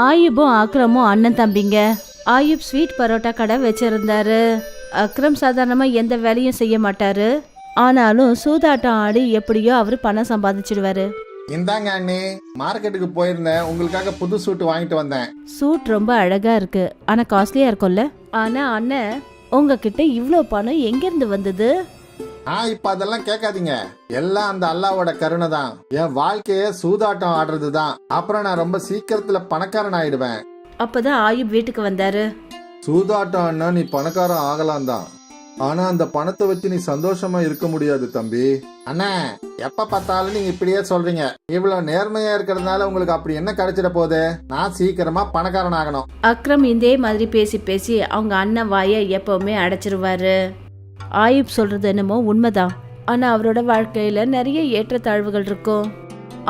ஆயுபும் அக்ரமும் அண்ணன் தம்பிங்க. ஆயுப் ஸ்வீட் பரோட்டா கடை வச்சிருந்தாரு. அக்ரம் சாதாரணமா எந்த வேலையும் செய்ய மாட்டாரு. ஆனாலும் சூதாட்டம் ஆடி எப்படியோ அவரு பணம் சம்பாதிச்சிடுவாரு. இந்தாங்க அண்ணி, மார்க்கெட்டுக்கு போயிருந்தேன், உங்களுக்காக புது சூட் வாங்கிட்டு வந்தேன். சூட் ரொம்ப அழகா இருக்கு, ஆனா காஸ்ட்லியா இருக்கும்ல. ஆனா அண்ணன், உங்ககிட்ட இவ்ளோ பணம் எங்க இருந்து வந்தது? இப்ப அதெல்லாம் கேட்காதீங்க. எல்லாம் அந்த அல்லாவோட கருணை தான். என் வாழ்க்கையே சூதாட்டம் ஆடுறது தான். அப்புறம் நான் ரொம்ப சீக்கிரத்துல பணக்காரன் ஆயிடுவேன். அப்பதான் ஆயுப் வீட்டுக்கு வந்தாரு. சூதாட்டம் அண்ணா, நீ பணக்காரன் ஆகலாம் தான், ஆனா அந்த பணத்தை வச்சு நீ சந்தோஷமா இருக்க முடியாது தம்பி. அண்ணா, எப்ப பார்த்தாலும் நீங்க இப்படியே சொல்றீங்க. இவ்வளவு நேர்மையா இருக்கிறதுனால உங்களுக்கு அப்படி என்ன கிடைச்சிட போகுது? நான் சீக்கிரமா பணக்காரன் ஆகணும். அக்ரம் இதே மாதிரி பேசி பேசி அவங்க அண்ணன் வாயை எப்பவுமே அடைச்சிருவாரு. ஆயுப் சொல்றது என்னமோ உண்மைதான். ஆனா அவரோட வாழ்க்கையில நிறைய ஏற்றத்தாழ்வுகள் இருக்கும்.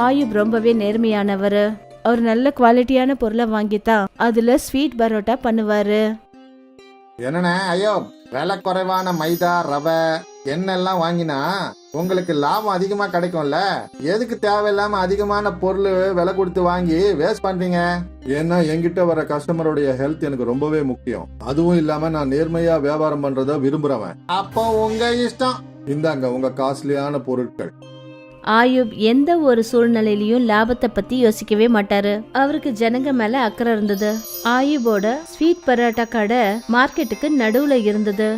ஆயுப் ரொம்பவே நேர்மையானவர். அவர் நல்ல குவாலிட்டியான பொருளை வாங்கித்தான் அதுல ஸ்வீட் பரோட்டா பண்ணுவாரு. என்னண்ணே, ஐயோ, விலை குறைவான மைதா, ரவை, எண்ணெல்லாம் வாங்கினா உங்களுக்கு லாபம் அதிகமா கிடைக்கும்ல. எதுக்கு தேவையில்லாம அதிகமான பொருள் விலை கொடுத்து வாங்கி வேஸ்ட் பண்றீங்க? ஏன்னா என்கிட்ட வர கஸ்டமருடைய ஹெல்த் எனக்கு ரொம்பவே முக்கியம். அதுவும் இல்லாம நான் நேர்மையா வியாபாரம் பண்றத விரும்புறவன். அப்போ உங்க இஷ்டம். இந்தாங்க உங்க காஸ்ட்லியான பொருட்கள். ஆயுப் எந்த ஒரு சூழ்நிலையிலயும் லாபத்தை பத்தி யோசிக்கவே மாட்டாரு. அவருக்கு ஜனங்க மேல அக்கறை இருந்தது. ஆயுபோட ஸ்வீட் பரோட்டா கடை மார்க்கெட்டுக்கு நடுவுல இருந்தது.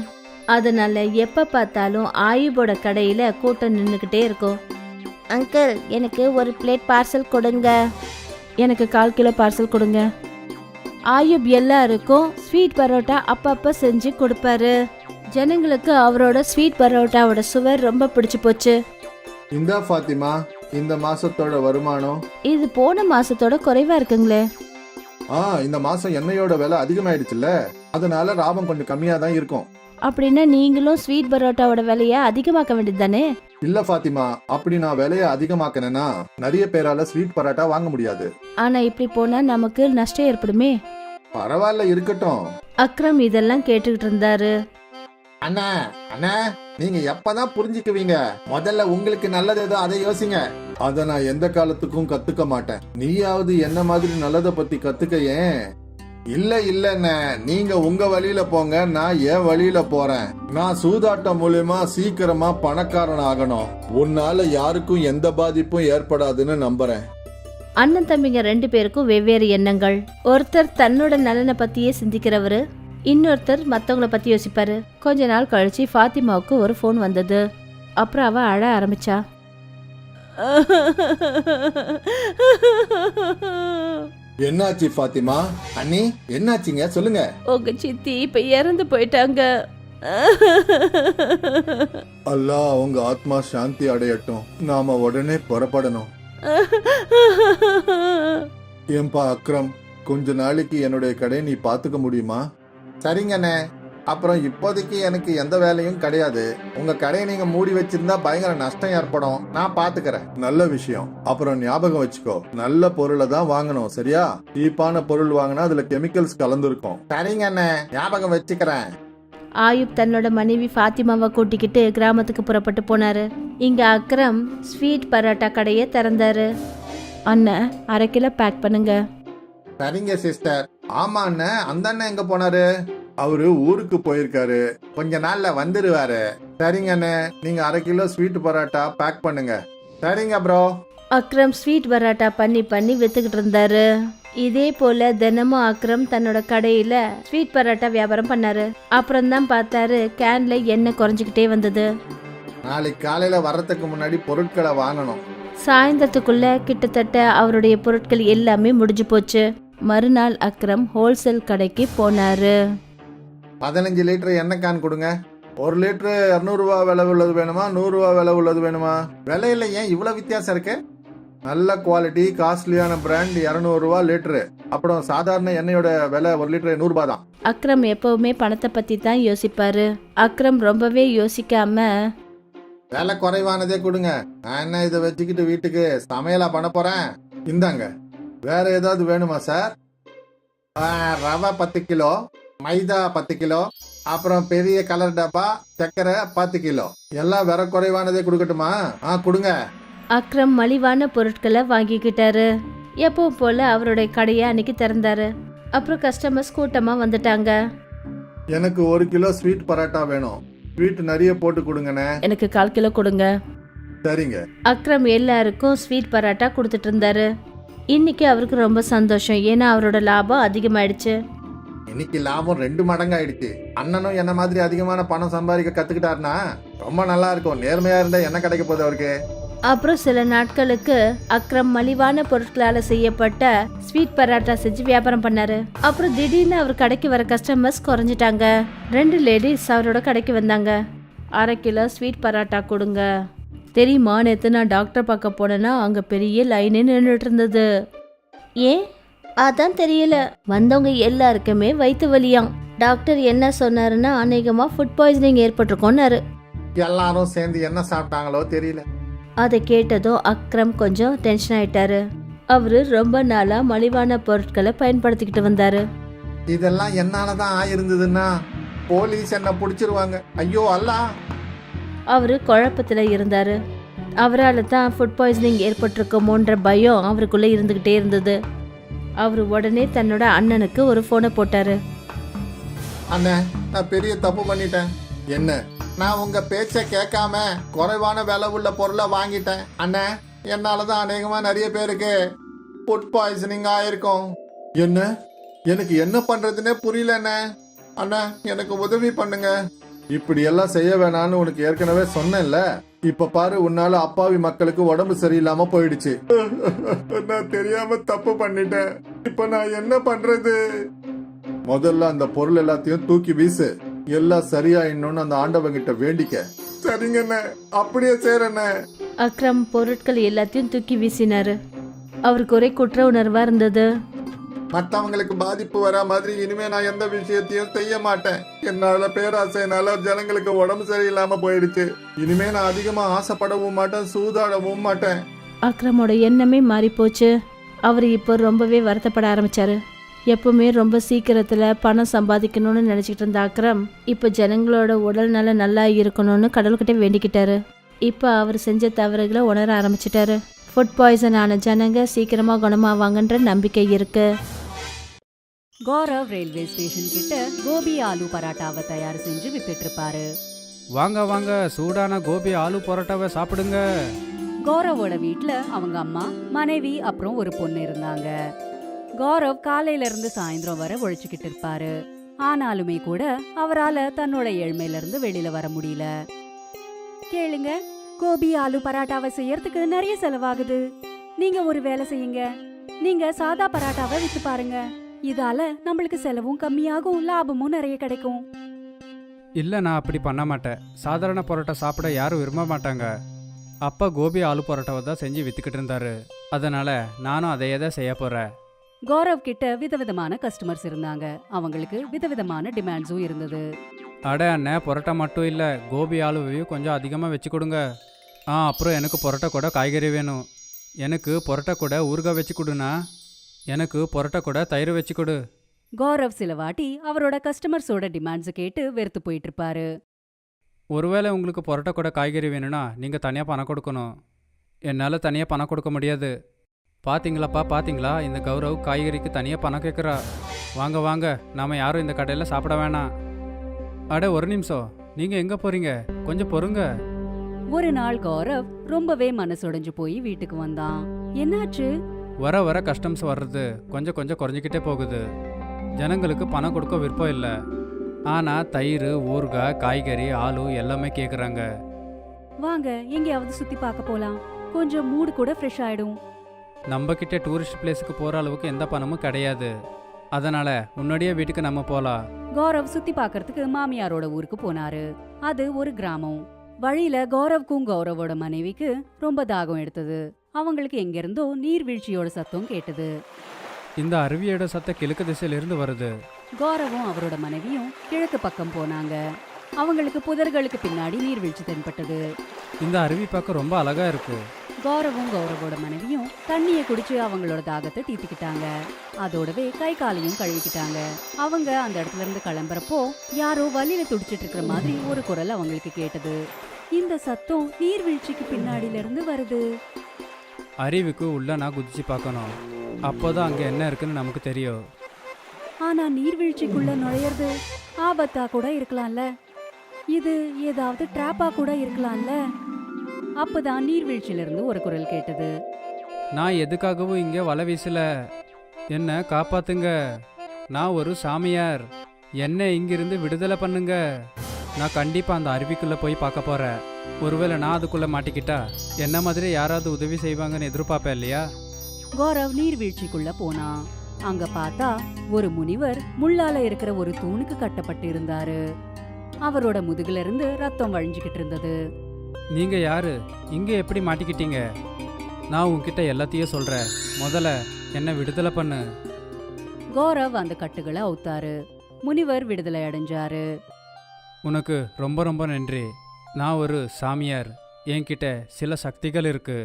அதனால எப்ப பார்த்தாலும் ஆயுபோட கடையில கூட்டம் நின்னுகிட்டே இருக்கும். அங்கிள், எனக்கு ஒரு பிளேட் பார்சல் கொடுங்க. எனக்கு 1/4 கிலோ பார்சல் கொடுங்க. ஆயுப் எல்லாருக்கும் ஸ்வீட் பரோட்டா அப்பப்ப செஞ்சு கொடுப்பாரு. ஜனங்களுக்கு அவரோட ஸ்வீட் பரோட்டாவோட சுவை ரொம்ப பிடிச்சு போச்சு. இந்த ஃபாத்திமா, இந்த மாசத்தோட வருமானம் இது போன மாசத்தோட குறைவா இருக்குங்களே. இந்த மாசம் எண்ணெயோட விலை அதிகமாயிடுச்சுல்ல, அதனால லாபம் கொஞ்சம் கம்மியா தான் இருக்கும். அப்படின்னா நீங்களும் ஸ்வீட் பரோட்டாவோட விலைய அதிகமாக்க வேண்டியது தானே? இல்ல ஃபாத்திமா, அப்படி நான் விலைய அதிகமாக்கினேன்னா நிறைய பேரால ஸ்வீட் பரோட்டா வாங்க முடியாது. ஆனா இப்படி போனா நமக்கு நஷ்டம் ஏற்படுமே. பரவாயில்ல, இருக்கட்டும். அக்ரம் இதெல்லாம் கேட்டுக்கிட்டு இருந்தாரு. அண்ணா, அண்ணா, நீங்க எப்பதான் புரிஞ்சுக்குவீங்க? முதல்ல உங்களுக்கு நல்லது ஏதோ அதை யோசிங்க. அத நான் எந்த காலத்துக்கும் கத்துக்க மாட்டேன். நீயாவது என்ன மாதிரி நல்லதை பத்தி கத்துக்க. ஏன்? இல்ல இல்லண்ண, நீங்க உங்க வழியில போங்க, நான் என் வழியில போறேன். நான் சூதாட்டம் மூலியமா சீக்கிரமா பணக்காரன் ஆகணும். உன்னால யாருக்கும் எந்த பாதிப்பும் ஏற்படாதுன்னு நம்புறேன். அண்ணன் தம்பிங்க 2 பேருக்கும் வெவ்வேறு எண்ணங்கள். ஒருத்தர் தன்னோட நலனை பத்தியே சிந்திக்கிறவரு, இன்னொருத்தர் மத்தவங்கள பத்தி யோசிப்பாரு. கொஞ்ச நாள் கழிச்சு ஃபாத்திமாவுக்கு ஒரு போன் வந்தது. அப்புறம் அவ அழ ஆரம்பிச்சா. என்னாச்சு ஃபாத்திமா? அண்ணி, என்னாச்சுங்க, சொல்லுங்க. உங்க சித்தி இப்ப இறந்து போயிட்டாங்க. அல்லாஹ் உங்க ஆத்மா சாந்தி அடையட்டும். நாம உடனே புறப்படணும். ஏன்பா அக்ரம், கொஞ்ச நாளைக்கு என்னுடைய கடை நீ பாத்துக்க முடியுமா? சரிங்கண்ணே. அப்புறம் இப்போதைக்கு எனக்கு எந்த வேலையும் கிடையாது. உங்க கடையை நீங்க மூடி வச்சிருந்தா பயங்கர நஷ்டம் ஏற்படும். நான் பாத்துக்கிறேன். நல்ல விஷயம். அப்புறம் ஞாபகம் வச்சுக்கோ, நல்ல பொருளை தான் வாங்கணும், சரியா? சீப்பான பொருள் வாங்கினா அதுல கெமிக்கல்ஸ் கலந்துருக்கும். சரிங்கண்ணே, ஞாபகம் வச்சுக்கிறேன். ஆயுப் தன்னோட மனைவி ஃபாத்திமாவை கூட்டிக்கிட்டு கிராமத்துக்கு புறப்பட்டு போனாரு. இங்க அக்ரம் ஸ்வீட் பரோட்டா கடையை திறந்தாரு. அண்ணன், 1/2 கிலோ பேக் பண்ணுங்க. சரிங்க சிஸ்டர். ஆமா அண்ணன், அந்த அண்ணன் எங்க போனாரு? அவரு ஊருக்கு போயிருக்காரு, கொஞ்ச நாள்ல வந்துருவாரு. சரிங்க அண்ணன், நீங்க 1/2 கிலோ ஸ்வீட் பரோட்டா பேக் பண்ணுங்க. சரிங்க ப்ரோ. அக்ரம் ஸ்வீட் பரோட்டா பண்ணி பண்ணி வித்துக்கிட்டு இருந்தாரு. இதே போல தினமும் அக்ரம் தன்னோட கடையில ஸ்வீட் பரோட்டா வியாபாரம் பண்ணாரு. அப்புறம் தான் பார்த்தாரு கேன்ல எண்ணெய் குறைஞ்சுக்கிட்டே வந்தது. நாளைக்கு காலையில வர்றதுக்கு முன்னாடி பொருட்களை வாங்கணும். சாயந்தரத்துக்குள்ள கிட்டத்தட்ட அவருடைய பொருட்கள் எல்லாமே முடிஞ்சு போச்சு. மறுநாள் அக்ரம் ஹோல்சேல் கடைக்கு போனாரு. 15 லிட்டர் எண்ணெய் கேன் கொடுங்க. 1 லிட்டரு 200 ரூபா விலை உள்ளது வேணுமா, 100 ரூபா விலை உள்ளது வேணுமா? விலையில ஏன் இவ்வளவு வித்தியாசம் இருக்கு? நல்ல குவாலிட்டி காஸ்ட்லியான பிராண்ட் 200 ரூபா லிட்டரு. அப்புறம் சாதாரண எண்ணெயோட விலை 1 லிட்டர் 100 ரூபா தான். அக்ரம் எப்பவுமே பணத்தை பத்தி தான் யோசிப்பாரு. அக்ரம் ரொம்பவே யோசிக்காம, விலை குறைவானதே கொடுங்க, நான் என்ன இதை வச்சுக்கிட்டு வீட்டுக்கு சமையலா பண்ண போறேன். இந்தாங்க. வேற ஏதாவது வேணுமா சார்? ரவை 10 கிலோ, மைதா 10 கிலோ, அப்புறம் பெரிய கலர் டப்பா, சக்கரை 10 கிலோ. எல்லாம் விலை குறைவானதே கொடுக்கட்டுமா? கொடுங்க. அக்ரம் மலிவான பொருட்களை வாங்கிக்கிட்டாரு. எப்பவும் போல அவருடைய கடையை அன்னைக்கு திறந்தாரு. அப்புறம் கஸ்டமர்ஸ் கூட்டமா வந்துட்டாங்க. எனக்கு 1 கிலோ ஸ்வீட் பரோட்டா வேணும். ஸ்வீட் நிறைய போட்டு கொடுங்கண்ணே. எனக்கு 1/4 கிலோ கொடுங்க. சரிங்க. அக்ரம் எல்லாருக்கும் ஸ்வீட் பரோட்டா கொடுத்துட்டு இருந்தாரு. இன்னைக்கு அவருக்கு ரொம்ப சந்தோஷம், ஏன்னா அவரோட லாபம் அதிகமாயிடுச்சு. இன்னைக்கு லாபம் 2 மடங்கு ஆயிடுச்சு. அண்ணனும் என்ன மாதிரி அதிகமான பணம் சம்பாதிக்க கத்துக்கிட்டாருன்னா ரொம்ப நல்லா இருக்கும். நேர்மையா இருந்தா என்ன கிடைக்க போகுது அவருக்கு. அப்புறம் சில நாட்களுக்கு அக்ரம் மலிவான பொருட்களால செய்யப்பட்ட ஸ்வீட் பரோட்டா செஞ்சு வியாபாரம் பண்ணாரு. அப்புறம் திடீர்னு அவர் கடைக்கு வர கஸ்டமர்ஸ் குறைஞ்சிட்டாங்க. 2 லேடிஸ் அவரோட கடைக்கு வந்தாங்க. 1/2 கிலோ ஸ்வீட் பரோட்டா கொடுங்க. தெரியுமா, நேற்று நான் டாக்டர் பார்க்க போனேன்னா அங்க பெரிய லைனே நின்றுட்டு இருந்தது. ஏன்? அதான் தெரியல. வந்தவங்க எல்லாருக்குமே வயிற்று வலியாம். டாக்டர் என்ன சொன்னாருன்னா அநேகமா ஃபுட் பாய்சனிங் ஏற்பட்டிருக்கோன்னாரு. எல்லாரும் சேர்ந்து என்ன சாப்பிட்டாங்களோ தெரியல. அதை கேட்டதும் அக்ரம் கொஞ்சம் டென்ஷன் ஆயிட்டாரு. அவரு ரொம்ப நாளா மலிவான பொருட்களை பயன்படுத்திக்கிட்டு வந்தாரு. இதெல்லாம் என்னாலதான் ஆயிருந்ததுன்னா போலீஸ் என்ன புடிச்சிருவாங்க. ஐயோ அல்லா. அவரு குழப்பத்துல இருந்தாரு. அவரால் தான் ஃபுட் பாய்சனிங் ஏற்பட்டிருக்குமோன்ற பயம் அவருக்குள்ள இருந்துகிட்டே இருந்தது. அவரு உடனே தன்னோட அண்ணனுக்கு ஒரு போனை போட்டாரு. அண்ணே, நான் பெரிய தப்பு பண்ணிட்டேன். என்ன? நான் உங்க பேச்ச கேட்காம குறைவான விலை உள்ள பொருளை வாங்கிட்டேன். அண்ணே, என்னாலதான் அநேகமா நிறைய பேருக்கு ஃபுட் பாய்சனிங் ஆயிருக்கும். என்ன? எனக்கு என்ன பண்றதுன்னே புரியல அண்ணே. அண்ணா, எனக்கு உதவி பண்ணுங்க. இப்படி எல்லாம் செய்ய வேணாம்னு உனக்கு ஏற்கனவே சொன்னேன்ல. இப்ப பாரு, உன்னால அப்பாவி மக்களுக்கு உடம்பு சரியில்லாம போயிடுச்சு. நான் தெரியாம தப்பு பண்ணிட்டேன். இப்ப நான் என்ன பண்றது? முதல்ல அந்த பொருள் எல்லாத்தையும் தூக்கி வீசு. எல்லாம் சரியாயிடணும்னு அந்த ஆண்டவங்கிட்ட வேண்டிக்க. சரிங்கண்ணே, அப்படியே செய்றேண்ணே. அக்ரம் பொருட்கள் எல்லாத்தையும் தூக்கி வீசினாரு. அவருக்கு ஒரே குற்ற உணர்வா இருந்தது. மற்றவங்களுக்கு பாதிப்பு வரா மாதிரி இனிமே நான் எந்த விஷயத்தையும் செய்ய மாட்டேன். என்னால பேராசைனால ஜனங்களுக்கு உடம்பு சரியில்லாம போயிடுச்சு. இனிமே நான் அதிகமா ஆசைப்படவும் மாட்டேன், சூதாடவும் மாட்டேன். அக்ரமோட எண்ணமே மாறி போச்சு. அவர் இப்போ ரொம்பவே வருத்தப்பட ஆரம்பிச்சாரு. எப்பவுமே ரொம்ப சீக்கிரத்துல பணம் சம்பாதிக்கணும்னு நினைச்சிட்டு இருந்த அக்ரம் இப்ப ஜனங்களோட உடல் நலம் நல்லா இருக்கணும்னு கடவுள்கிட்ட வேண்டிக்கிட்டாரு. இப்ப அவர் செஞ்ச தவறுகளை உணர ஆரம்பிச்சிட்டாரு. ஃபுட் பாய்சன் ஆன ஜனங்க சீக்கிரமா குணமாவாங்கன்ற நம்பிக்கை இருக்கு. கௌரவ் ரயில்வே ஸ்டேஷன் கிட்ட கோபி ஆலு பராட்டாவை தயார் செஞ்சு வித்துட்டு இருப்பாரு. வாங்க வாங்க, சூடான கோபி ஆலு பரோட்டாவை சாப்பிடுங்க. கௌரவோட வீட்ல அவங்க அம்மா, மனைவி அப்புறம் ஒரு பொண்ணு இருந்தாங்க. கௌரவ் காலையில இருந்து சாயந்தரம் வரை உழைச்சுக்கிட்டு இருப்பாரு. ஆனாலுமே கூட அவரால தன்னோட ஏழ்மையில இருந்து வெளியில வர முடியல. கேளுங்க, கோபி ஆலு பராட்டாவை செய்யறதுக்கு நிறைய செலவாகுது. நீங்க ஒரு வேலை செய்யுங்க, நீங்க சாதா பராட்டாவை வித்து பாருங்க. இதால நம்மளுக்கு செலவும் கம்மியாகும், லாபமும் நிறைய கிடைக்கும். இல்லை, நான் அப்படி பண்ண மாட்டேன். சாதாரண பரோட்டா சாப்பிட யாரும் விரும்ப மாட்டாங்க. அப்பா கோபி ஆலு பரோட்டாவை தான் செஞ்சு வித்துக்கிட்டு இருந்தாரு. அதனால நானும் அதையே தான் செய்ய போறேன். கௌரவ் கிட்ட விதவிதமான கஸ்டமர்ஸ் இருந்தாங்க. அவங்களுக்கு விதவிதமான டிமாண்ட்ஸும் இருந்தது. அட அண்ணன், பரோட்டா மட்டும் இல்லை, கோபி ஆலுவையும் கொஞ்சம் அதிகமாக வச்சு கொடுங்க. அப்புறம் எனக்கு பரோட்டா கூட காய்கறி வேணும். எனக்கு பரோட்டா கூட ஊறுகாய் வச்சு கொடுண்ணா. எனக்கு பரோட்டா கூட தயிர் வச்சு கொடு. கௌரவ் சில வாட்டி அவரோட கஸ்டமர்ஸோட டிமாண்ட்ஸை கேட்டு வெறுத்து போயிட்டு இருப்பாரு. ஒருவேளை உங்களுக்கு பரோட்டா கூட காய்கறி வேணும்னா நீங்கள் தனியாக பணம் கொடுக்கணும். என்னால் தனியாக பணம் கொடுக்க முடியாது. பாத்தீங்களாப்பா, பாத்தீங்களா, இந்த கௌரவ் காய்கறிக்கு தனியாக பணம் கேட்குறா. வாங்க வாங்க, நாம யாரும் இந்த கடையில் சாப்பிட வேணாம். அட ஒரு நிமிஷம், நீங்கள் எங்கே போறீங்க? கொஞ்சம் பொறுங்க. ஒரு நாள் கௌரவ் ரொம்பவே மனசுடைஞ்சு போய் வீட்டுக்கு வந்தான். என்னாச்சு? வர வர கஸ்டம்ஸ் வர்றது கொஞ்சம் கொஞ்சம் குறைஞ்சிக்கிட்டே போகுது. ஜனங்களுக்கு பணம் கொடுக்க விருப்பம் இல்லை. ஆனால் தயிர், ஊறுகாய், காய்கறி, ஆலு எல்லாமே கேட்குறாங்க. வாங்க எங்கேயாவது சுற்றி பார்க்க போகலாம், கொஞ்சம் மூடு கூட ஃப்ரெஷ் ஆகிடும். நம்ம கிட்ட டூரிஸ்ட் பிளேஸுக்கு போகிற அளவுக்கு எந்த பணமும் கிடையாது. அதனால முன்னாடியே வீட்டுக்கு நம்ம போகலாம். கௌரவ் சுற்றி பார்க்கறதுக்கு மாமியாரோட ஊருக்கு போனாரு. அது ஒரு கிராமம். வழியில கௌரவ்க்கும் கௌரவோட மனைவிக்கு ரொம்ப தாகம் எடுத்தது. அவங்களுக்கு எங்கிருந்தோ நீர்வீழ்ச்சியோட சத்தம் கேட்டது. இந்த அருவியோட சத்தம் கிழக்கு திசையிலிருந்து வருது. கௌரவும் அவரோட மனைவியும் கிழக்கு பக்கம் போனாங்க. அவங்களுக்கு புதர்களுக்கு பின்னாடி நீர்வீழ்ச்சி தென்பட்டது. இந்த அருவி பார்க்க ரொம்ப அழகா இருக்கு. கௌரவும் கௌரவோட மனைவியும் தண்ணியை குடிச்சு அவங்களோட தாகத்தை தீர்த்துக்கிட்டாங்க. அதோடவே கை காலையும் கழுவிக்கிட்டாங்க. அவங்க அந்த இடத்துல இருந்து கிளம்புறப்போ யாரோ வலியில துடிச்சிட்டு இருக்கிற மாதிரி ஒரு குரல் அவங்களுக்கு கேட்டது. இந்த சத்தம் நீர்வீழ்ச்சிக்கு பின்னாடில இருந்து வருது. அருவிக்கு உள்ள நான் குதிச்சு பார்க்கணும். அப்போதான் அங்கே என்ன இருக்குன்னு நமக்கு தெரியும். ஆனா நீர்வீழ்ச்சிக்குள்ள நுழையிறது ஆபத்தா கூட இருக்கலாம்ல. இது ஏதாவது ட்ராப்பா கூட இருக்கலாம்ல. அப்பதான் நீர்வீழ்ச்சியில இருந்து ஒரு குரல் கேட்டது. நான் எதுக்காகவும் இங்கே வலை வீசல. என்ன காப்பாத்துங்க. நான் ஒரு சாமியார். என்னை இங்கிருந்து விடுதலை பண்ணுங்க. நான் கண்டிப்பாக அந்த அருவிக்குள்ளே போய் பார்க்க போகிறேன். ஒருவேளை நான் அதுக்குள்ளே மாட்டிக்கிட்டா என்ன மாதிரி யாராவது உதவி செய்வாங்கன்னு எதிர்பார்ப்பேன் இல்லையா? கௌரவ் நீர்வீழ்ச்சிக்குள்ள போனான். அங்க பார்த்தா ஒரு முனிவர் முள்ளால இருக்கிற ஒரு தூணுக்கு கட்டப்பட்டு இருந்தாரு. அவரோட முதுகுல இருந்து ரத்தம் வழிஞ்சுக்கிட்டு இருந்தது. நீங்கள் யாரு? இங்கே எப்படி மாட்டிக்கிட்டீங்க? நான் உன்கிட்ட எல்லாத்தையும் சொல்கிறேன். முதல்ல என்னை விடுதலை பண்ணு. கௌரவ் அந்த கட்டுகளை அவுத்தாரு. முனிவர் விடுதலை அடைஞ்சாரு. உனக்கு ரொம்ப ரொம்ப நன்றி. நான் ஒரு சாமியார். என்கிட்ட சில சக்திகள் இருக்கு.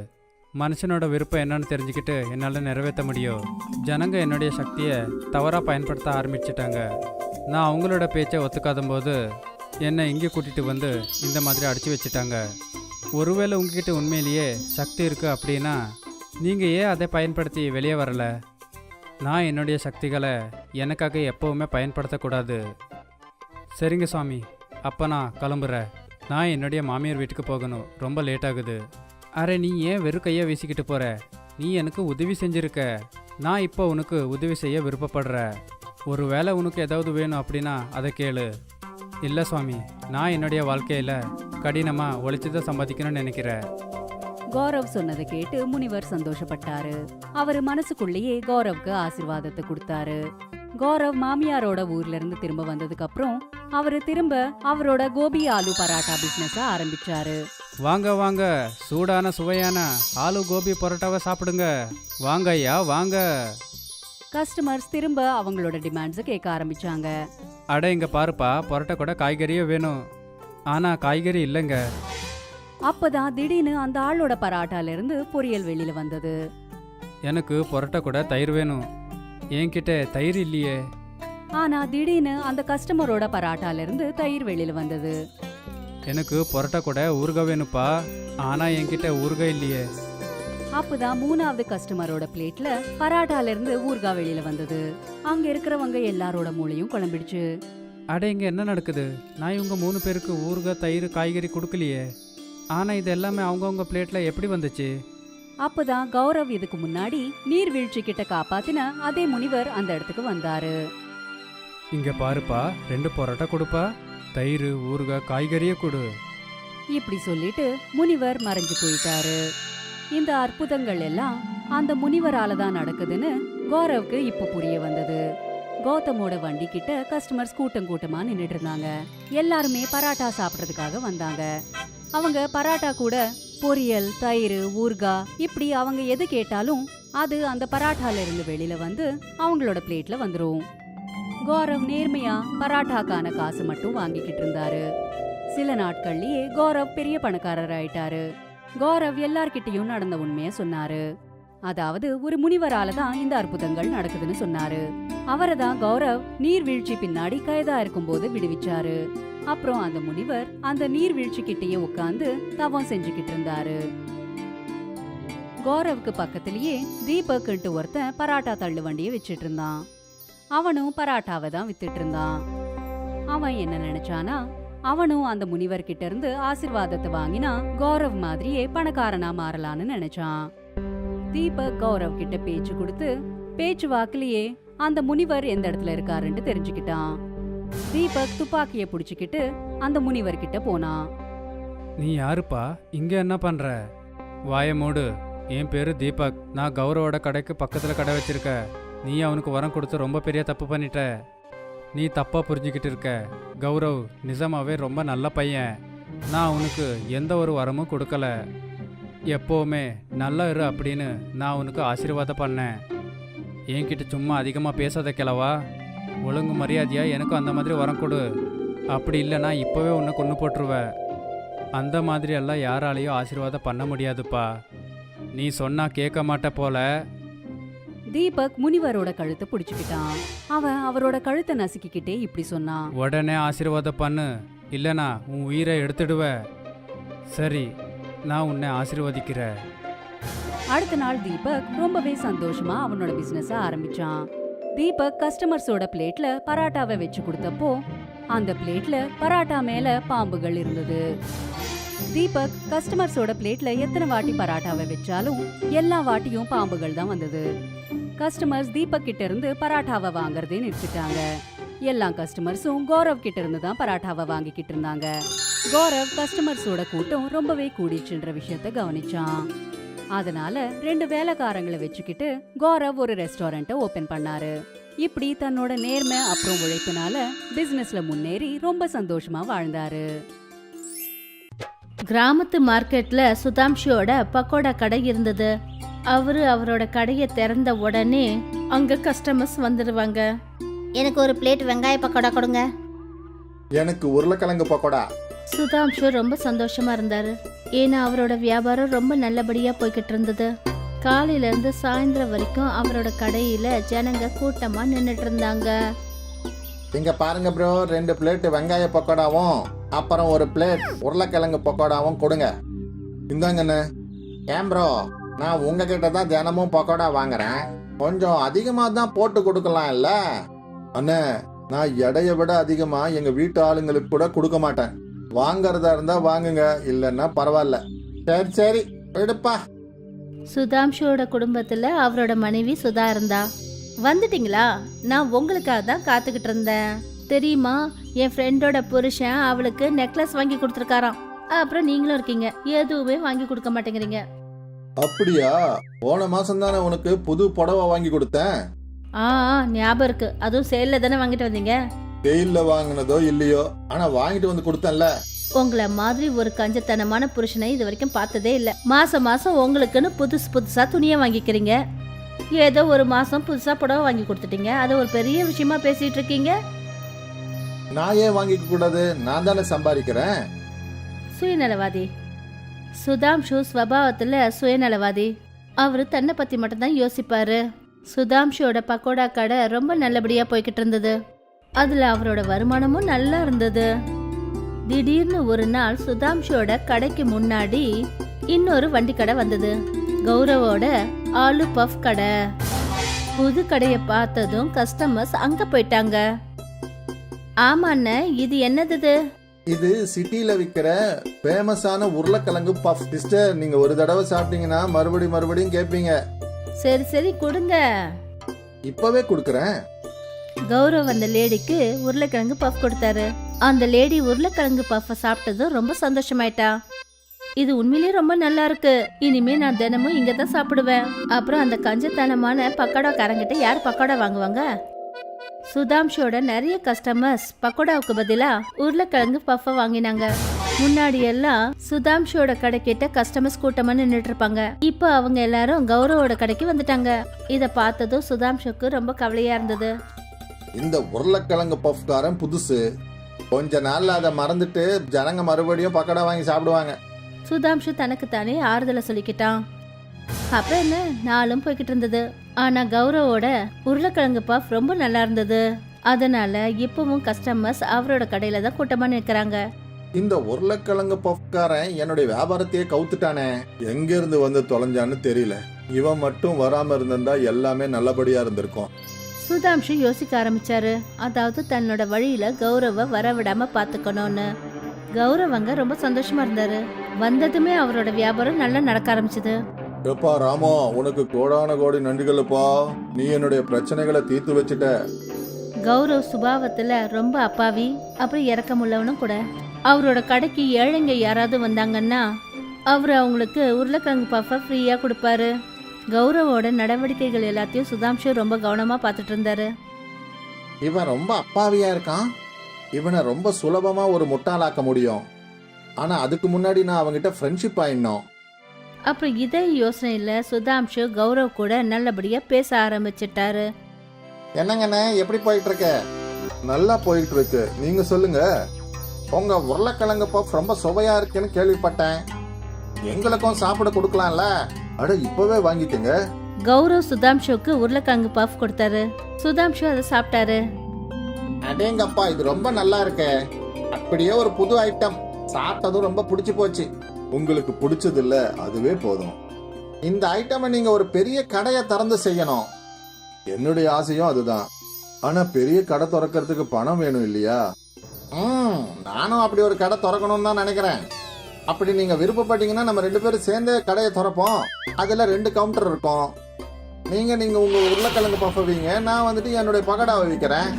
மனுஷனோட விருப்பம் என்னன்னு தெரிஞ்சுக்கிட்டு என்னால் நிறைவேற்ற முடியும். ஜனங்க என்னுடைய சக்தியை தவறாக பயன்படுத்த ஆரம்பிச்சிட்டாங்க. நான் அவங்களோட பேச்சை ஒத்துக்காத போது என்னை இங்கே கூட்டிகிட்டு வந்து இந்த மாதிரி அடித்து வச்சுட்டாங்க. ஒருவேளை உங்ககிட்ட உண்மையிலேயே சக்தி இருக்குது அப்படின்னா நீங்கள் ஏன் அதை பயன்படுத்தி வெளியே வரல? நான் என்னுடைய சக்திகளை எனக்காக எப்போவுமே பயன்படுத்தக்கூடாது. சரிங்க சுவாமி, அப்போ நான் கிளம்புறேன். நான் என்னுடைய மாமியார் வீட்டுக்கு போகணும். ரொம்ப லேட் ஆகுது. அரே, நீ ஏன் வெறும் கையை வீசிக்கிட்டு போகிற? நீ எனக்கு உதவி செஞ்சுருக்க. நான் இப்போ உனக்கு உதவி செய்ய விருப்பப்படுற. ஒரு வேளை உனக்கு ஏதாவது வேணும் அப்படின்னா அதை கேளு. இல்லை சுவாமி, நான் என்னுடைய வாழ்க்கையில் கடினமாக உழைச்சி தான் சம்பாதிக்கணும்னு நினைக்கிறேன். கௌரவ் சொன்னதை கேட்டு முனிவர் சந்தோஷப்பட்டாரு. அவரு மனசுக்குள்ளேயே கௌரவ்க்கு ஆசீர்வாதத்தை கொடுத்தாரு. கௌரவ் மாமியாரோட ஊர்ல இருந்து திரும்ப வந்ததுக்கு அப்புறம் அவரு திரும்ப அவரோட கோபி ஆலு பராட்டா பிசினஸ் ஆரம்பிச்சாரு. வாங்க வாங்க, சூடான சுவையான ஆலு கோபி பரோட்டாவை சாப்பிடுங்க. வாங்க ஐயா வாங்க. கஸ்டமர்ஸ் திரும்ப அவங்களோட டிமாண்ட்ஸை கேட்க ஆரம்பிச்சாங்க. அட இங்க பாருப்பா, பரோட்டா கூட காய்கறியே வேணும். ஆனா காய்கறி இல்லைங்க. அப்பதான் திடீர்னு அந்த ஆளோட பராட்டால இருந்து பொரியல் வெளியில வந்தது. எனக்கு பரோட்டா கூட தயிர் வேணும். என்கிட்ட தயிர் இல்லையே. ஆனா திடீர்னு அந்த கஸ்டமரோட பராட்டால இருந்து தயிர் வெளியில வந்தது. எனக்கு பரோட்டா கூட ஊறுகாய் வேணுப்பா. ஆனா என்கிட்ட ஊறுகாய் இல்லையே. அப்பதான் மூணாவது கஸ்டமரோட பிளேட்ல பராட்டால இருந்து ஊறுகாய் வெளியில வந்தது. அங்க இருக்கிறவங்க எல்லாரோட மூளையும் குழம்பிடுச்சு. அட இங்க என்ன நடக்குது? நான் இவங்க 3 பேருக்கு ஊறுகாய் தயிர் காய்கறி கொடுக்கலையே. ஆனா இது எல்லாமே அவங்கவுங்க பிளேட்ல எப்படி வந்துச்சு? அப்பதான் கௌரவ் இதுக்கு முன்னாடி நீர்வீழ்ச்சி கிட்ட காப்பாத்தின அதே முனிவர் அந்த இடத்துக்கு வந்தாரு. இங்க பாருப்பா, 2 பரோட்டா கொடுப்பா. தயிர் ஊறுகாய் காய்கறியே கொடு. இப்படி சொல்லிட்டு முனிவர் மறைஞ்சு போயிட்டாரு. இந்த அற்புதங்கள் எல்லாம் அந்த முனிவரால தான் நடக்குதுன்னு கௌரவ்க்கு இப்ப புரிய வந்தது. கௌதமோட வண்டி கிட்ட கஸ்டமர்ஸ் கூட்டம் கூட்டமா நின்னுட்டு இருந்தாங்க. எல்லாருமே பராட்டா சாப்பிடறதுக்காக வந்தாங்க. அவங்க பராட்டா கூட பொரியல் தயிர் ஊறுகாய் இப்படி அவங்க எது கேட்டாலும் அது அந்த பராட்டால இருந்து வெளியில வந்து அவங்களோட பிளேட்ல வந்துரும். கௌரவ் நேர்மையா பராட்டாக்கான காசு மட்டும் வாங்கிக்கிட்டு இருந்தாரு. சில நாட்கள்லயே கௌரவ் பெரிய பணக்காரர் ஆயிட்டாரு. கௌரவ் எல்லார்கிட்டயும் நடந்த உண்மைய சொன்னாரு. அதாவது ஒரு முனிவரால தான் இந்த அற்புதங்கள் நடக்குதுன்னு சொன்னாரு. அவரை தான் கௌரவ் நீர்வீழ்ச்சி பின்னாடி கைதா இருக்கும்போது விடுவிச்சாரு. அப்புறம் அந்த முனிவர் அந்த நீர்வீழ்ச்சி கிட்டயே உட்கார்ந்து தவம் செஞ்சுக்கிட்டு இருந்தாரு. கௌரவுக்கு பக்கத்திலேயே தீபக்ன்ட்டு ஒருத்தன் பராட்டா தள்ளு வண்டியை வச்சிட்டு இருந்தான். அவனும் பராட்டாவை தான் வித்துட்டு இருந்தான். அவன் என்ன நினைச்சானா, அவனும் அந்த முனிவர் கிட்ட இருந்து ஆசீர்வாதத்தை வாங்கினா கௌரவ் மாதிரியே பணக்காரனா மாறலான்னு நினைச்சான். தீபக் கௌரவ் கிட்ட பேச்சு கொடுத்து பேச்சு வாக்குலயே அந்த முனிவர் எந்த இடத்துல இருக்காருன்னு தெரிஞ்சுக்கிட்டான். தீபக் துப்பாக்கிய புடிச்சுக்கிட்டு அந்த முனிவர் கிட்ட போனான். நீ யாருப்பா? இங்க என்ன பண்ற? வாய மூடு. என் பேரு தீபக். நான் கௌரவோட கடைக்கு பக்கத்துல கடை வச்சிருக்க. நீ அவனுக்கு வரம் கொடுத்து ரொம்ப பெரிய தப்பு பண்ணிட்ட. நீ தப்பா புரிஞ்சுக்கிட்டு இருக்க. கௌரவ் நிஜமாவே ரொம்ப நல்ல பையன். நான் அவனுக்கு எந்த ஒரு வரமும் கொடுக்கல. எப்போவுமே நல்லா இரு அப்படின்னு நான் உனக்கு ஆசீர்வாதம் பண்ணேன். என்கிட்ட சும்மா அதிகமாக பேசாத கிழவா. ஒழுங்கு மரியாதையா எனக்கும் அந்த மாதிரி வரம் கொடு. அப்படி இல்லைனா இப்போவே உன்னை கொன்று போட்டுருவேன். அந்த மாதிரி எல்லாம் யாராலையும் ஆசீர்வாதம் பண்ண முடியாதுப்பா. நீ சொன்னா கேட்க மாட்ட போல. தீபக் முனிவரோட கழுத்தை பிடிச்சுக்கிட்டான். அவன் அவரோட கழுத்தை நசுக்கிக்கிட்டே இப்படி சொன்னான். உடனே ஆசீர்வாதம் பண்ணு, இல்லைனா உன் உயிரை எடுத்துடுவ. சரி, நான் உன்னை ஆசீர்வதிக்கிறேன். அடுத்த நாள் தீபக் ரொம்பவே சந்தோஷமா அவனோட பிசினஸ ஆரம்பிச்சான். தீபக் கஸ்டமர்ஸோட பிளேட்ல பராட்டாவை வச்சு கொடுத்தப்போ அந்த பிளேட்ல பராட்டா மேல பாம்புகள் இருந்தது. தீபக் கஸ்டமர்ஸோட பிளேட்ல எத்தனை வாட்டி பராட்டாவை வச்சாலும் எல்லா வாட்டியும் பாம்புகள் தான் வந்தது. கஸ்டமர்ஸ் தீபக் கிட்ட இருந்து பராட்டாவை வாங்குறதே நிறுத்திட்டாங்க. எல்லா கஸ்டமர்ஸும் கௌரவ் கிட்ட இருந்து தான் பராட்டாவை வாங்கிக்கிட்டு இருந்தாங்க. கௌரவ் கஸ்டமர்ஸோட கூட்டம் ரொம்பவே கூடிச்சுன்ற விஷயத்த கவனிச்சான். அதனால 2 வேலைக்காரங்களை வச்சுக்கிட்டு கௌரவ் ஒரு ரெஸ்டாரண்ட்டை ஓபன் பண்ணாரு. இப்படி தன்னோட நேர்மை அப்புறம் உழைப்பினால பிசினஸ்ல முன்னேறி ரொம்ப சந்தோஷமா வாழ்ந்தாரு. கிராமத்து மார்க்கெட்ல சுதாம்ஷியோட பக்கோடா கடை இருந்தது. அவரோட கடையை திறந்த உடனே அங்க கஸ்டமர்ஸ் வந்துடுவாங்க. எனக்கு ஒரு பிளேட் வெங்காய பக்கோடா கொடுங்க. எனக்கு உருளைக்கிழங்கு பக்கோடா. சுதாம்ஷு ரொம்ப சந்தோஷமா இருந்தாரு. ஏன்னா அவரோட வியாபாரம் ரொம்ப நல்லபடியா போய்கிட்டு இருந்தது. காலையில இருந்து சாயந்தரம் வரைக்கும் அவரோட கடையில ஜனங்க கூட்டமா நின்னுட்டு இருந்தாங்க. இங்க பாருங்க ப்ரோ, 2 பிளேட் வெங்காய பக்கோடாவும் அப்புறம் ஒரு பிளேட் உருளைக்கிழங்கு பக்கோடாவும் கொடுங்க. இந்தாங்கண்ணே. ஏன் ப்ரோ, நான் உங்ககிட்ட தான் தினமும் பக்கோடா வாங்குறேன், கொஞ்சம் அதிகமா தான் போட்டு கொடுக்கலாம் இல்ல? அண்ணே, நான் எடைய விட அதிகமா எங்க வீட்டு ஆளுங்களுக்கு கூட கொடுக்க மாட்டேன். வாங்கறதா இருந்தா வாங்குங்க, இல்லன்னா பரவாயில்ல. சரி சரி எடுப்பா. சுதாம்ஷுவோட குடும்பத்துல அவரோட மனைவி சுதா இருந்தா. வந்துட்டீங்களா? நான் உங்களுக்காக தான் காத்துக்கிட்டு இருந்தேன். தெரியுமா, என் ஃப்ரெண்டோட புருஷன் அவளுக்கு நெக்லஸ் வாங்கி கொடுத்துருக்காராம். அப்புறம் நீங்களும் இருக்கீங்க, எதுவுமே வாங்கி கொடுக்க மாட்டேங்கிறீங்க. அப்படியா? போன மாசம் தானே உனக்கு புது புடவை வாங்கி கொடுத்தேன். ஞாபகம் இருக்கு. அதுவும் சேல்ல தானே வாங்கிட்டு வந்தீங்க. வெயில்ல வாங்கினதோ இல்லையோ, ஆனா வாங்கிட்டு வந்து கொடுத்தேன்ல. உங்களை மாதிரி ஒரு கஞ்சத்தனமான புருஷனை இது வரைக்கும் பார்த்ததே இல்ல. மாசம் மாசம் உங்களுக்குன்னு புதுசா துணியை வாங்கிக்கிறீங்க. ஏதோ ஒரு மாசம் புதுசா புடவை வாங்கி கொடுத்துட்டீங்க. அதை ஒரு பெரிய விஷயமா பேசிட்டு இருக்கீங்க. நான் ஏன் வாங்கிக்க கூடாது? நான் தானே சம்பாதிக்கிறேன். சுயநலவாதி. சுதாம்ஷு ஸ்வபாவத்துல சுயநலவாதி. அவரு தன்னை பத்தி மட்டும்தான் யோசிப்பாரு. சுதாம்ஷுவோட பக்கோடா கடை ரொம்ப நல்லபடியா போய்கிட்டு இருந்தது. அதுல அவரோட வருமானமும் நல்லா இருந்தது. திடீர்னு ஒரு நாள் சுதாம்ஷோட கடைக்கு முன்னாடி இன்னொரு வண்டி கடை வந்தது. கௌரவோட ஆலு பஃப் கடை. புது கடையை பார்த்ததும் கஸ்டமர்ஸ் அங்க போயிட்டாங்க. ஆமாண்ண, இது என்னது? இது சிட்டில விக்கிற ஃபேமஸான உருளைக்கிழங்கு பஃப். சிஸ்டர், நீங்க ஒரு தடவை சாப்பிட்டீங்கன்னா மறுபடியும் கேட்பீங்க. சரி சரி கொடுங்க. இப்பவே கொடுக்கறேன். கௌரவ் அந்த லேடிக்கு உருளைக்கிழங்கு பஃப் கொடுத்தாரு. அந்த லேடி உருளைக்கிழங்கு பஃப் சாப்பிட்டதும் ரொம்ப சந்தோஷமாயிட்டா. இது உண்மையிலேயே ரொம்ப நல்லா இருக்கு, இனிமே நான் தினமும் இங்க தான் சாப்பிடுவேன். அப்புறம் அந்த கஞ்சத்தனமான பக்கோடாக்காரங்கிட்ட யார் பக்கோடா வாங்குவாங்க? சுதாம்ஷோட நிறைய கஸ்டமர்ஸ் பக்கோடாவுக்கு பதிலா உருளைக்கிழங்கு பஃப வாங்கினாங்க. முன்னாடி எல்லாம் சுதாம்ஷோட கடைக்கிட்ட கஸ்டமர்ஸ் கூட்டமா நின்னுட்டு இருப்பாங்க. இப்ப அவங்க எல்லாரும் கௌரவோட கடைக்கு வந்துட்டாங்க. இத பார்த்ததும் சுதாம்ஷுக்கு ரொம்ப கவலையா இருந்தது. இந்த உருளைக்கிழங்கு பஃப்காரன் புதுசு, கொஞ்ச நாள்ல அதை மறந்துட்டு ஜனங்க மறுபடியும் பக்கோடா வாங்கி சாப்பிடுவாங்க. சுதாம்ஷு தனக்கு தானே ஆறுதலை சொல்லிக்கிட்டான். அப்புறம் என்ன, நாளும் போய்கிட்டு இருந்தது. ஆனா கௌரவோட உருளைக்கிழங்கு பஃப் ரொம்ப நல்லா இருந்தது. அதனால இப்பவும் கஸ்டமர்ஸ் அவரோட கடையில தான் கூட்டமா நிற்கிறாங்க. இந்த உருளைக்கிழங்கு பஃப்காரன் என்னுடைய வியாபாரத்தையே கவுத்துட்டானே, எங்க இருந்து வந்து தொலைஞ்சான்னு தெரியல. இவன் மட்டும் வராம இருந்திருந்தா எல்லாமே நல்லபடியா இருந்திருக்கும். சுதாம்ஷு யோசிக்க ஆரம்பிச்சாரு. அதாவது தன்னோட வழியில கௌரவ வரவிடாம பாத்துக்கணும்னு. கௌரவங்க ரொம்ப சந்தோஷமா இருந்தாரு. வந்ததுமே அவரோட வியாபாரம் நல்லா நடக்க ஆரம்பிச்சது. எப்பா ராமோ, உனக்கு கோடான கோடி நன்றிகளுப்பா, நீ என்னுடைய பிரச்சனைகளை தீர்த்து வச்சுட்ட. கௌரவ் சுபாவத்துல ரொம்ப அப்பாவி, அப்புறம் இறக்கமுள்ளவனும் கூட. அவரோட கடைக்கு ஏழைங்க யாராவது வந்தாங்கன்னா அவரு அவங்களுக்கு உருளைக்கிழங்கு பஃப ஃப்ரீயா கொடுப்பாரு. கௌரவோட நடவடிக்கைகள் எல்லாத்தையும் சுதாம்ஷு ரொம்ப கவனமா பார்த்துட்டு இருந்தாரு. இவன் ரொம்ப அப்பாவியா இருக்கான், இவனை ரொம்ப சுலபமா ஒரு முட்டாளாக்க முடியும். ஆனா அதுக்கு முன்னாடி நான் அவங்கிட்ட ஃப்ரெண்ட்ஷிப் ஆயிடணும். அப்புறம் இதே யோசனையில சுதாம்ஷு கௌரவ் கூட நல்லபடியா பேச ஆரம்பிச்சிட்டாரு. என்னங்கண்ணே, எப்படி போயிட்டு இருக்க? நல்லா போயிட்டு இருக்கு. நீங்க சொல்லுங்க. உங்க உருளைக்கிழங்கு பஃப் ரொம்ப சுவையா இருக்குன்னு கேள்விப்பட்டேன். எங்களுக்கும் சாப்பிட கொடுக்கலாம்ல? அட, இப்பவே வாங்கிக்கங்க. கௌரவ் சுதாம்ஷுக்கு உருளைக்கிழங்கு பஃப் கொடுத்தாரு. சுதாம்ஷு அதை சாப்பிட்டாரு. அடேங்கப்பா, இது ரொம்ப நல்லா இருக்கு. அப்படியே ஒரு புது ஐட்டம். சாப்பிட்டதும் ரொம்ப பிடிச்சு போச்சு. உங்களுக்கு பிடிச்சது இல்ல, அதுவே போதும். இந்த ஐட்டமை நீங்க ஒரு பெரிய கடையை திறந்து செய்யணும். என்னுடைய ஆசையும் அதுதான். ஆனா பெரிய கடை திறக்கிறதுக்கு பணம் வேணும் இல்லையா? நானும் அப்படி ஒரு கடை திறக்கணும்னு தான் நினைக்கிறேன். அப்படி நீங்க விருப்பப்பட்டீங்கன்னா நம்ம 2 பேரும் சேர்ந்து கடையை திறப்போம். அதுல 2 கவுண்டர் இருக்கும். நீங்க உங்க உருளைக்கிழங்கு பஃப் வைங்க, நான் வந்துட்டு என்னுடைய பகடாவை விற்கிறேன்.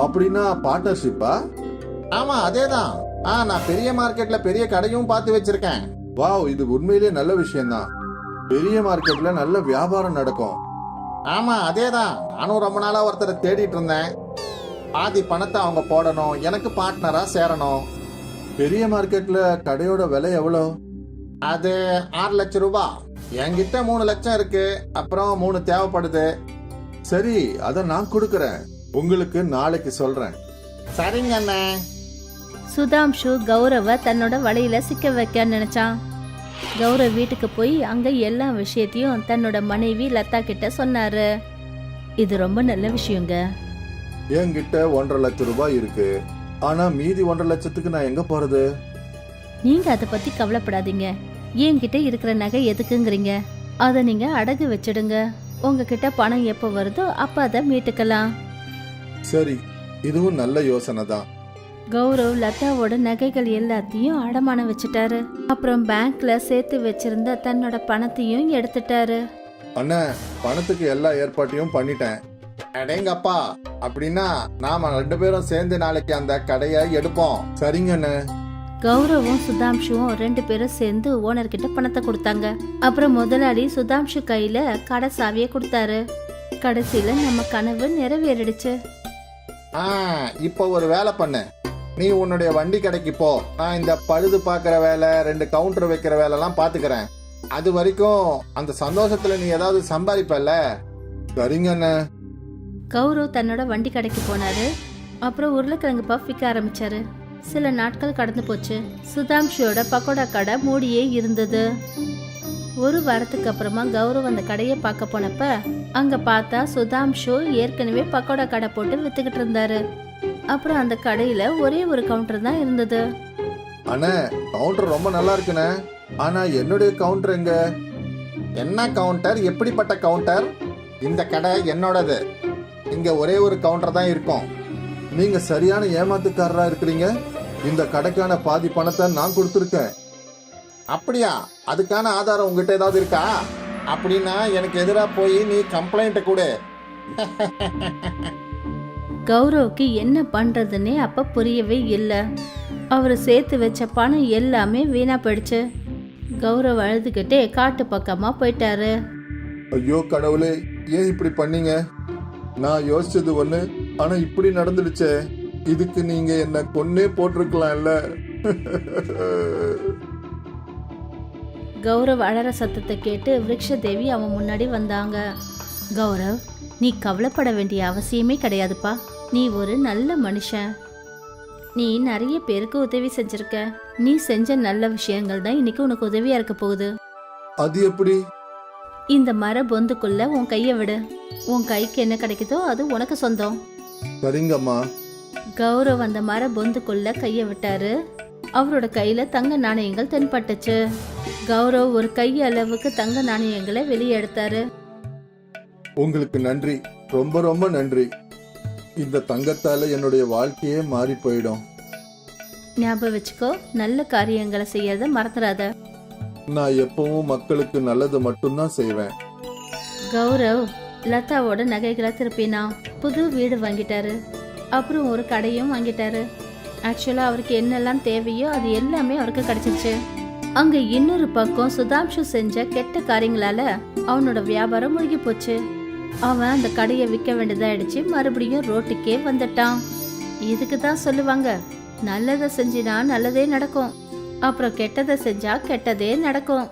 அப்படின்னா பார்ட்னர்ஷிப்பா? ஆமா, அதேதான். நான் பெரிய மார்க்கெட்ல பெரிய கடையும் பார்த்து வச்சிருக்கேன். வாவ், இது உண்மையிலேயே நல்ல விஷயம்தான். பெரிய மார்க்கெட்ல நல்ல வியாபாரம் நடக்கும். ஆமா, அதேதான். நானும் ரொம்ப நாளா ஒருத்தரை தேடிட்டு இருந்தேன். பாதி பணத்தை அவங்க போடணும், எனக்கு பார்ட்னரா சேரணும். பெரிய மார்க்கெட்ல கடையோட விலை எவ்வளோ? அது 6 லட்சம் ரூபாய். என்கிட்ட 3 லட்சம் இருக்கு, அப்புறம் 3 தேவைப்படுது. சரி, அத நான் கொடுக்கறேன். உங்களுக்கு நாளைக்கு சொல்றேன். சரிங்க அண்ணே. சுதாம்ஷு கௌரவ தன்னோட வலையில சிக்க வைக்க நினைச்சான். கௌரவ் வீட்டுக்கு போய் அங்க எல்லா விஷயத்தையும் தன்னோட மனைவி லதா கிட்ட சொன்னாரு. இது ரொம்ப நல்ல விஷயங்க. என்கிட்ட 1.5 லட்சம் ரூபாய் இருக்கு. ஆனா மீதி 1.5 லட்சத்துக்கு நான் எங்க போறது? நீங்க அதை பத்தி கவலைப்படாதீங்க. என்கிட்ட இருக்கிற நகை எதுக்குங்கிறீங்க? அதை நீங்க அடகு வச்சிடுங்க. உங்ககிட்ட பணம் எப்ப வருதோ அப்ப அதை மீட்டுக்கலாம். சரி, இதுவும் நல்ல யோசனை தான். கௌரவ் லதாவோட நகைகள் எல்லாத்தையும் அடமானம் வச்சுட்டாரு. அப்புறம் பேங்க்ல சேர்த்து வச்சிருந்த தன்னோட பணத்தையும் எடுத்துட்டாரு. அண்ணா, பணத்துக்கு எல்லா ஏற்பாட்டையும் பண்ணிட்டேன். அடேங்கப்பா, அப்படின்னா நாம 2 பேரும் சேர்ந்து நாளைக்கு அந்த கடையை எடுப்போம். சரிங்க அண்ணே. கௌரவும் சுதாம்ஷுவும் 2 பேரும் சேர்ந்து ஓனர் கிட்ட பணத்தை கொடுத்தாங்க. அப்புறம் முதலாளி சுதாம்ஷு கையில கடை சாவியை கொடுத்தாரு. கடைசியில நம்ம கனவு நிறைவேறிடுச்சு. இப்போ ஒரு வேலை பண்ணு. நீ உன்னுடைய வண்டி கடைக்கு போ. நான் இந்த பழுது பாக்குற வேலை, 2 கவுண்டர் வைக்கிற வேலை எல்லாம் பாத்துக்கிறேன். அது வரைக்கும் அந்த சந்தோஷத்துல நீ ஏதாவது சம்பாதிப்பல்ல. சரிங்க அண்ணே. கௌரவ் தன்னோட வண்டி கடைக்கு போனாரு. அப்புறம் உருளைக்கிழங்கு பஃப் விற்க ஆரம்பிச்சாரு. சில நாட்கள் கடந்து போச்சு. சுதாம்ஷியோட பக்கோடா கடை மூடியே இருந்தது. ஒரு வாரத்துக்கு அப்புறமா கௌரவ் அந்த கடையை பார்க்க போனப்ப அங்க பார்த்தா சுதாம்ஷு ஏற்கனவே பக்கோடா கடை போட்டு வித்துக்கிட்டு இருந்தாரு. அப்புறம் அந்த கடையில ஒரே ஒரு கவுண்டர் தான் இருந்தது. அண்ணே, கவுண்டர் ரொம்ப நல்லா இருக்குண்ணே. ஆனா என்னுடைய கவுண்டர் எங்க? என்ன கவுண்டர்? எப்படிப்பட்ட கவுண்டர்? இந்த கடை என்னோடது. இங்க ஒரே ஒரு கவுண்டர் தான் இருக்கும். நீங்க சரியான ஏமாத்துக்காரரா இருக்கிறீங்க. இந்த கடைக்கான பாதி பணத்தை நான் கொடுத்துருக்கேன். அப்படியா? அதுக்கான ஆதாரம் உங்ககிட்ட ஏதாவது இருக்கா? அப்படின்னா எனக்கு எதிராக போய் நீ கம்ப்ளைண்ட் கொடு. கௌரவுக்கு என்ன பண்றதுன்னே அப்ப புரியவே இல்லை. அவர் சேர்த்து வச்ச பணம் எல்லாமே வீணா போயிடுச்சு. கௌரவ் அழுதுகிட்டே காட்டு பக்கமா போயிட்டாரு. ஐயோ கடவுளே, ஏன் இப்படி பண்ணீங்க? நான் யோசிச்சது ஒண்ணு, ஆனா இப்படி நடந்துடுச்சே. இதுக்கு நீங்க என்ன கொன்னே போட்டிருக்கலாம்ல. கௌரவ் அழற சத்தத்தை கேட்டு விருக்ஷதேவி அவன் முன்னாடி வந்தாங்க. கௌரவ், நீ கவலைப்பட வேண்டிய அவசியமே கிடையாதுப்பா. நீ ஒரு நல்ல மனுஷன். நீ நிறைய பேருக்கு உதவி செஞ்சிருக்க. நீ செஞ்ச நல்ல விஷயங்கள் தான் இன்னைக்கு உனக்கு உதவியா இருக்க போகுது. அது எப்படி? இந்த மர பொந்துக்குள்ள உன் கைய விடு. உன் கைக்கு என்ன கிடைக்குதோ அது உனக்கு சொந்தம். சரிங்கம்மா. கௌரவ் அந்த மர பொந்துக்குள்ள கைய விட்டாரு. அவரோட கையில தங்க நாணயங்கள் தென்பட்டுச்சு. கௌரவ் ஒரு கை அளவுக்கு தங்க நாணயங்களை வெளியே எடுத்தாரு. உங்களுக்கு நன்றி, ரொம்ப ரொம்ப நன்றி. இந்த தங்கத்தால என்னுடைய வாழ்க்கையே மாறி போயிடும். ஞாபகம் வச்சுக்கோ, நல்ல காரியங்களை செய்யறத மறந்துடாத. நான் எப்பவும் மக்களுக்கு நல்லது மட்டும்தான் செய்வேன். கௌரவ் லதாவோட நகைகளை திருப்பினா. புது வீடு வாங்கிட்டாரு. அப்புறம் ஒரு கடையும் வாங்கிட்டாரு. ஆக்சுவலா அவருக்கு என்னெல்லாம் தேவையோ அது எல்லாமே அவருக்கு கிடைச்சிருச்சு. அங்க இன்னொரு பக்கம் சுதாம்ஷு செஞ்ச கெட்ட காரியங்களால அவனோட வியாபாரம் முழுகி போச்சு. அவன் அந்த கடையை விற்க வேண்டியதாயிடுச்சு. மறுபடியும் ரோட்டுக்கே வந்துட்டான். இதுக்கு தான் சொல்லுவாங்க, நல்லதை செஞ்சினா நல்லதே நடக்கும், அப்புறம் கெட்டதை செஞ்சா கெட்டதே நடக்கும்.